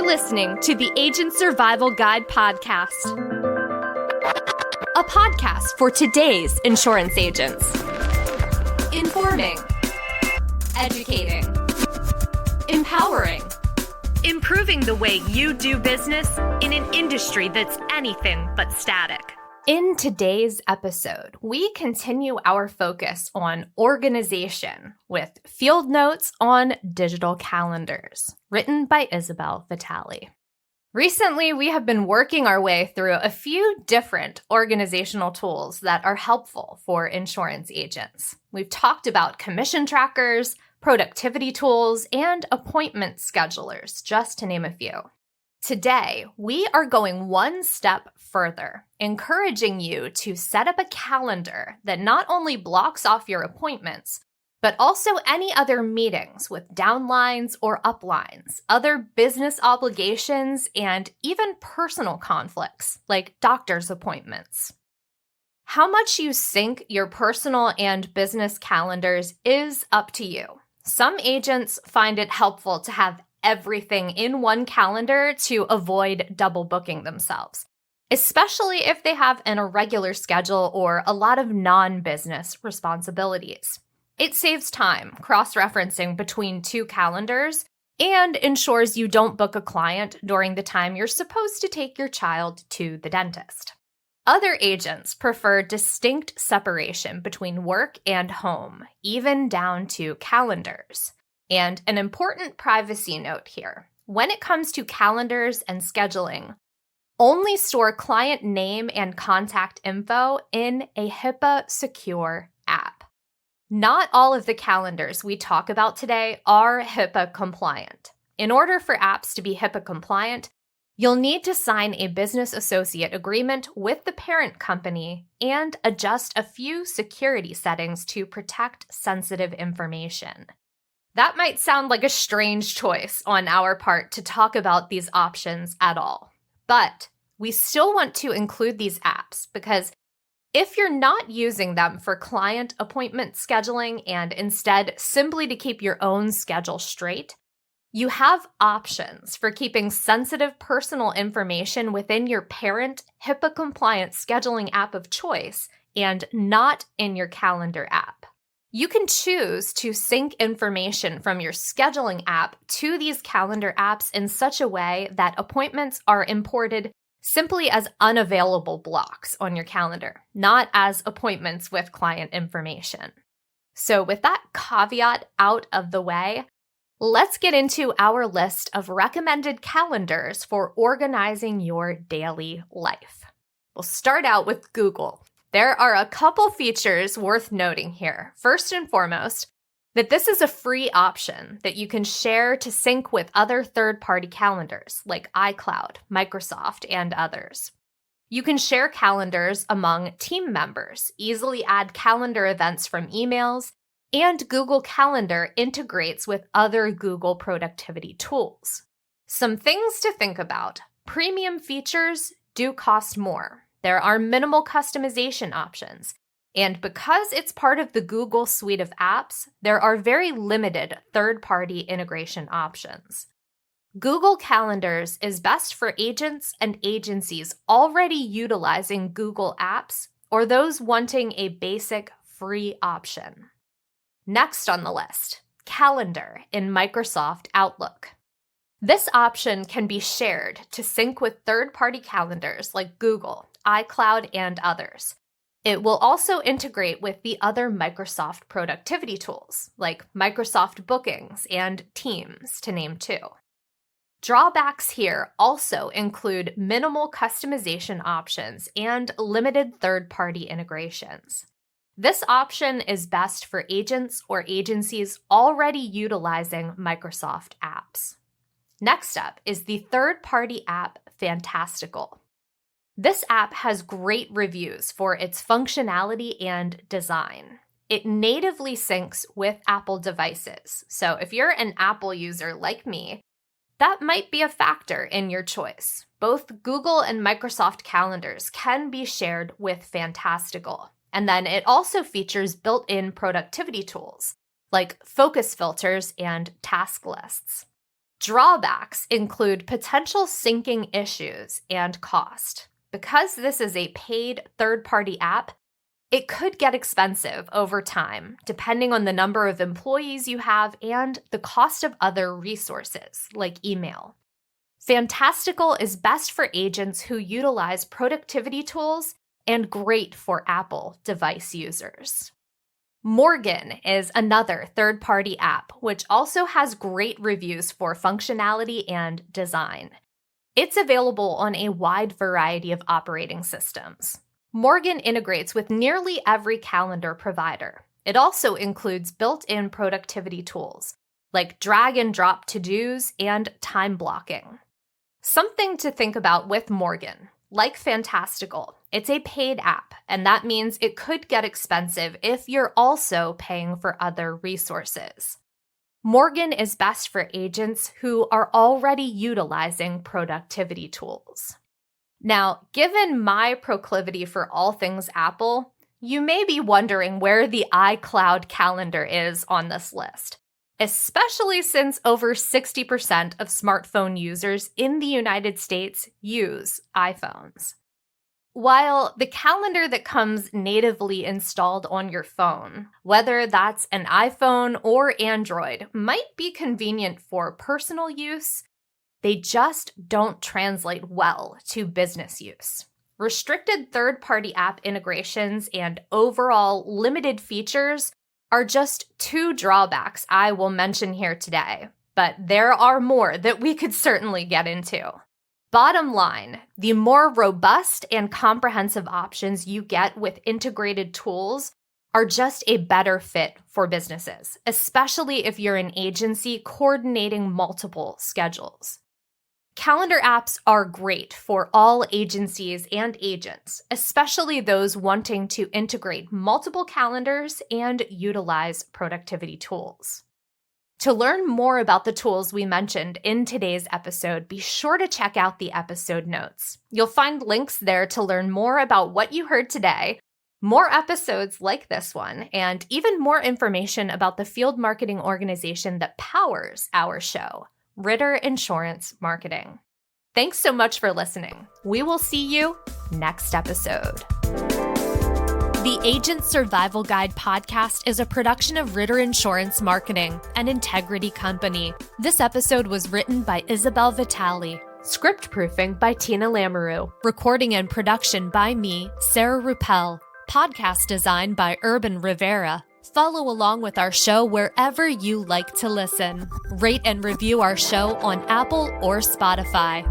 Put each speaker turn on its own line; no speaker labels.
listening to the Agent Survival Guide podcast, a podcast for today's insurance agents. Informing, educating, empowering, improving the way you do business in an industry that's anything but static. In today's episode, we continue our focus on organization with field notes on digital calendars, written by Isabel Vitale. Recently, we have been working our way through a few different organizational tools that are helpful for insurance agents. We've talked about commission trackers, productivity tools, and appointment schedulers, just to name a few. Today, we are going one step further, encouraging you to set up a calendar that not only blocks off your appointments, but also any other meetings with downlines or uplines, other business obligations, and even personal conflicts like doctor's appointments. How much you sync your personal and business calendars is up to you. Some agents find it helpful to have everything in one calendar to avoid double booking themselves, especially if they have an irregular schedule or a lot of non-business responsibilities. It saves time cross-referencing between two calendars and ensures you don't book a client during the time you're supposed to take your child to the dentist. Other agents prefer distinct separation between work and home, even down to calendars. And an important privacy note here. When it comes to calendars and scheduling, only store client name and contact info in a HIPAA-secure app. Not all of the calendars we talk about today are HIPAA compliant. In order for apps to be HIPAA compliant, you'll need to sign a business associate agreement with the parent company and adjust a few security settings to protect sensitive information. That might sound like a strange choice on our part to talk about these options at all, but we still want to include these apps because if you're not using them for client appointment scheduling and instead simply to keep your own schedule straight, you have options for keeping sensitive personal information within your parent HIPAA-compliant scheduling app of choice and not in your calendar app. You can choose to sync information from your scheduling app to these calendar apps in such a way that appointments are imported simply as unavailable blocks on your calendar, not as appointments with client information. So with that caveat out of the way, let's get into our list of recommended calendars for organizing your daily life. We'll start out with Google. There are a couple features worth noting here. First and foremost, that this is a free option that you can share to sync with other third-party calendars like iCloud, Microsoft, and others. You can share calendars among team members, easily add calendar events from emails, and Google Calendar integrates with other Google productivity tools. Some things to think about. Premium features do cost more. There are minimal customization options, and because it's part of the Google suite of apps, there are very limited third-party integration options. Google Calendars is best for agents and agencies already utilizing Google Apps or those wanting a basic free option. Next on the list, Calendar in Microsoft Outlook. This option can be shared to sync with third-party calendars like Google, iCloud, and others. It will also integrate with the other Microsoft productivity tools, like Microsoft Bookings and Teams, to name two. Drawbacks here also include minimal customization options and limited third-party integrations. This option is best for agents or agencies already utilizing Microsoft apps. Next up is the third-party app Fantastical. This app has great reviews for its functionality and design. It natively syncs with Apple devices, so if you're an Apple user like me, that might be a factor in your choice. Both Google and Microsoft calendars can be shared with Fantastical, and then it also features built-in productivity tools like focus filters and task lists. Drawbacks include potential syncing issues and cost. Because this is a paid third-party app, it could get expensive over time, depending on the number of employees you have and the cost of other resources, like email. Fantastical is best for agents who utilize productivity tools and great for Apple device users. Morgen is another third-party app, which also has great reviews for functionality and design. It's available on a wide variety of operating systems. Morgen integrates with nearly every calendar provider. It also includes built-in productivity tools, like drag and drop to-dos and time blocking. Something to think about with Morgen. Like Fantastical, it's a paid app, and that means it could get expensive if you're also paying for other resources. Morgen is best for agents who are already utilizing productivity tools. Now, given my proclivity for all things Apple, you may be wondering where the iCloud calendar is on this list, especially since over 60% of smartphone users in the United States use iPhones. While the calendar that comes natively installed on your phone, whether that's an iPhone or Android, might be convenient for personal use, they just don't translate well to business use. Restricted third-party app integrations and overall limited features are just two drawbacks I will mention here today, but there are more that we could certainly get into. Bottom line, the more robust and comprehensive options you get with integrated tools are just a better fit for businesses, especially if you're an agency coordinating multiple schedules. Calendar apps are great for all agencies and agents, especially those wanting to integrate multiple calendars and utilize productivity tools. To learn more about the tools we mentioned in today's episode, be sure to check out the episode notes. You'll find links there to learn more about what you heard today, more episodes like this one, and even more information about the field marketing organization that powers our show, Ritter Insurance Marketing. Thanks so much for listening. We will see you next episode. The Agent Survival Guide podcast is a production of Ritter Insurance Marketing, an integrity company. This episode was written by Isabel Vitale. Script proofing by Tina Lamoureux. Recording and production by me, Sarah Ruppel. Podcast design by Urban Rivera. Follow along with our show wherever you like to listen. Rate and review our show on Apple or Spotify.